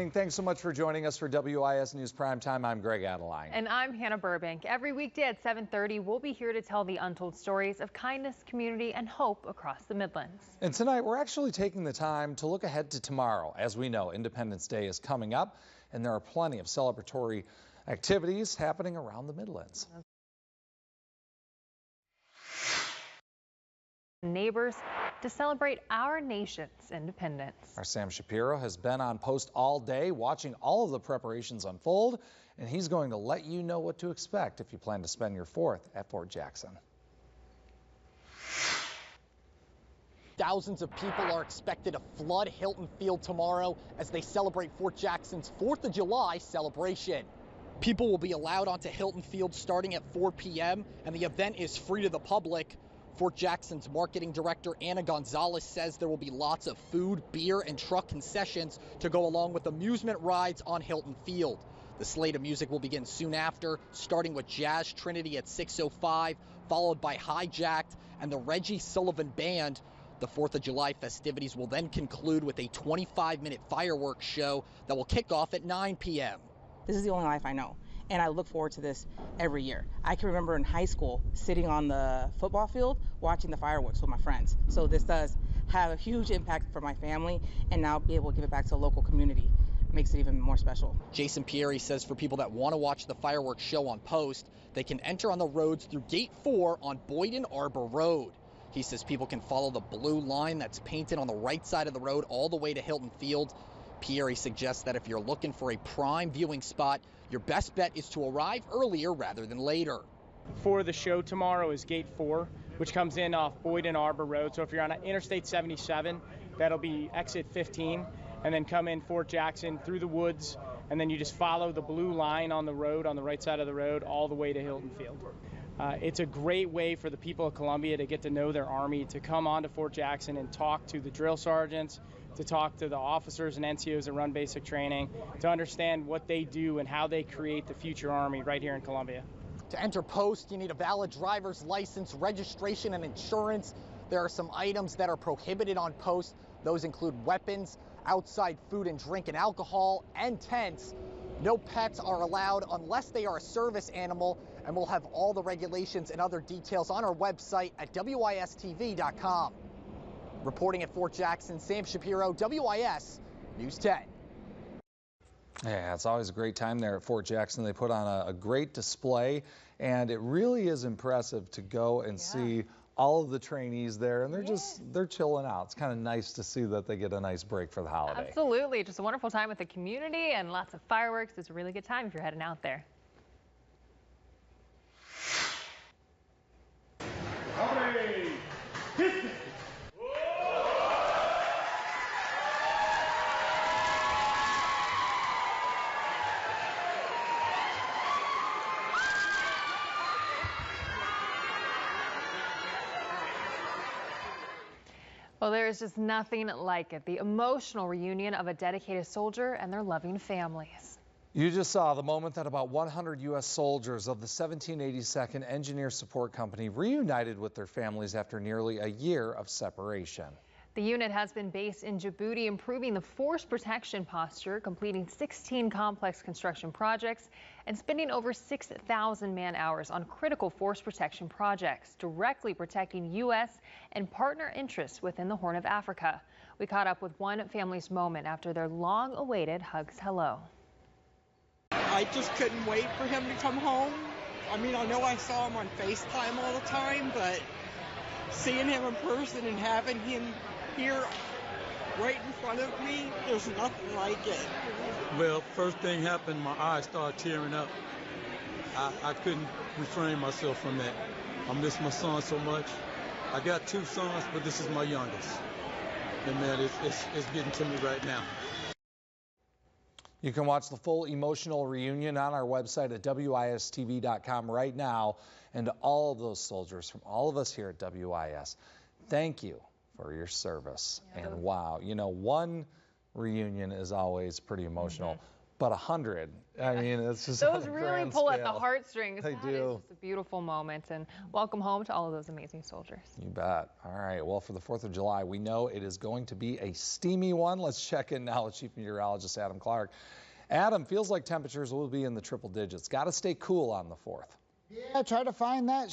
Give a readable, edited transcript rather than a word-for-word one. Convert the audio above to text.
Thanks so much for joining us for WIS News Primetime. I'm Greg Adeline. And I'm Hannah Burbank. Every weekday at 7:30, we'll be here to tell the untold stories of kindness, community, and hope across the Midlands. And tonight, we're actually taking the time to look ahead to tomorrow. As we know, Independence Day is coming up, and there are plenty of celebratory activities happening around the Midlands. Neighbors to celebrate our nation's independence. Our Sam Shapiro has been on post all day watching all of the preparations unfold, and he's going to let you know what to expect if you plan to spend your 4th at Fort Jackson. Thousands of people are expected to flood Hilton Field tomorrow as they celebrate Fort Jackson's 4th of July celebration. People will be allowed onto Hilton Field starting at 4 p.m. and the event is free to the public. Fort Jackson's marketing director Anna Gonzalez says there will be lots of food, beer, and truck concessions to go along with amusement rides on Hilton Field. The slate of music will begin soon after, starting with Jazz Trinity at 6:05, followed by Hijacked and the Reggie Sullivan Band. The 4th of July festivities will then conclude with a 25-minute fireworks show that will kick off at 9 p.m. This is the only life I know, and I look forward to this every year. I can remember in high school sitting on the football field watching the fireworks with my friends. So this does have a huge impact for my family, and now be able to give it back to the local community makes it even more special. Jason Pieri says for people that want to watch the fireworks show on post, they can enter on the roads through Gate 4 on Boyden Arbor Road. He says people can follow the blue line that's painted on the right side of the road all the way to Hilton Field. Pieri suggests that if you're looking for a prime viewing spot, your best bet is to arrive earlier rather than later. For the show tomorrow is Gate 4, which comes in off Boyden Arbor Road. So if you're on Interstate 77, that'll be exit 15, and then come in Fort Jackson through the woods, and then you just follow the blue line on the road, on the right side of the road, all the way to Hilton Field. It's a great way for the people of Columbia to get to know their Army, to come on to Fort Jackson and talk to the drill sergeants, to talk to the officers and NCOs that run basic training, to understand what they do and how they create the future Army right here in Columbia. To enter post, you need a valid driver's license, registration, and insurance. There are some items that are prohibited on post. Those include weapons, outside food and drink and alcohol, and tents. No pets are allowed unless they are a service animal, and we'll have all the regulations and other details on our website at WISTV.com. Reporting at Fort Jackson, Sam Shapiro, WIS News 10. Yeah, it's always a great time there at Fort Jackson. They put on a great display, and it really is impressive to go and see all of the trainees there, and they're chilling out. It's kind of nice to see that they get a nice break for the holiday. Absolutely. Just a wonderful time with the community and lots of fireworks. It's a really good time if you're heading out there. Well, there is just nothing like it. The emotional reunion of a dedicated soldier and their loving families. You just saw the moment that about 100 U.S. soldiers of the 1782nd Engineer Support Company reunited with their families after nearly a year of separation. The unit has been based in Djibouti, improving the force protection posture, completing 16 complex construction projects, and spending over 6,000 man-hours on critical force protection projects, directly protecting U.S. and partner interests within the Horn of Africa. We caught up with one family's moment after their long-awaited hugs hello. I just couldn't wait for him to come home. I mean, I know I saw him on FaceTime all the time, but seeing him in person and having him here right in front of me, there's nothing like it. Well, first thing happened, my eyes started tearing up. I couldn't refrain myself from that. I miss my son so much. I got 2 sons, but this is my youngest. And man, it's getting to me right now. You can watch the full emotional reunion on our website at WISTV.com right now. And to all of those soldiers from all of us here at WIS, thank you for your service. And wow, you know, one reunion is always pretty emotional. but 100. I mean, it's just those on a really grand pull at the scale. heartstrings. They That do. is just a beautiful moment, and welcome home to all of those amazing soldiers. You bet. All right. Well, for the 4th of July, we know it is going to be a steamy one. Let's check in now with Chief Meteorologist Adam Clark. Adam, feels like temperatures will be in the triple digits. Got to stay cool on the 4th. Yeah, try to find that